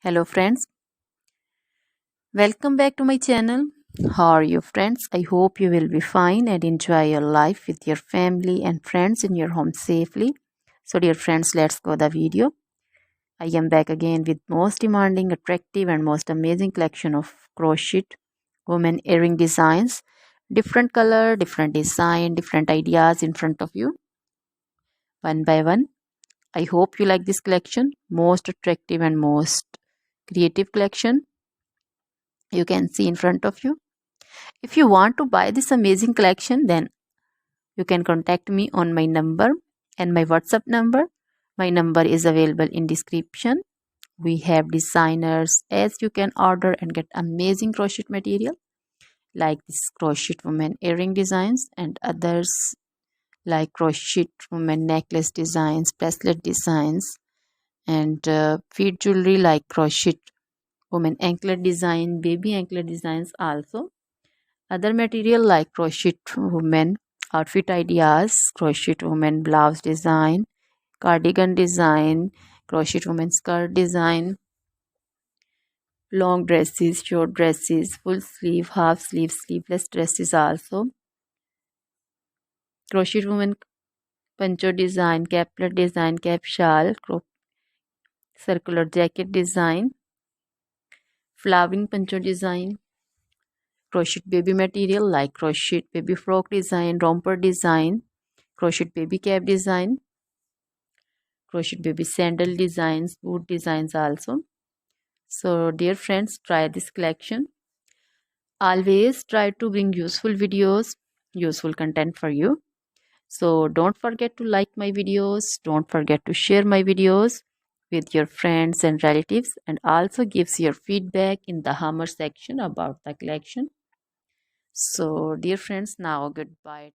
Hello friends, welcome back to my channel. How are you friends? I hope you will be fine and enjoy your life with your family and friends in your home safely. So dear friends, let's go the video. I am back again with most demanding, attractive and most amazing collection of crochet women earring designs. Different color, different design, different ideas in front of you. One by one. I hope you like this collection. Most attractive and most creative collection you can see in front of you. If you want to buy this amazing collection, then you can contact me on my number and my WhatsApp number. My number is available in description. We have designers as you can order and get amazing crochet material like this crochet woman earring designs and others like crochet woman necklace designs, bracelet designs and feet jewelry like crochet woman anklet design, baby anklet designs also. Other material like crochet women outfit ideas, crochet women blouse design, cardigan design, crochet women skirt design, long dresses, short dresses, full sleeve, half sleeve, sleeveless dresses also, crochet women poncho design, caplet design, cap shawl, circular jacket design, flowering poncho design, crochet baby material like crochet baby frock design, romper design, crochet baby cap design, crochet baby sandal designs, boot designs also. So dear friends, try this collection. Always try to bring useful videos, useful content for you. So don't forget to like my videos, don't forget to share my videos with your friends and relatives, and also gives your feedback in the hammer section about the collection. So dear friends, now goodbye.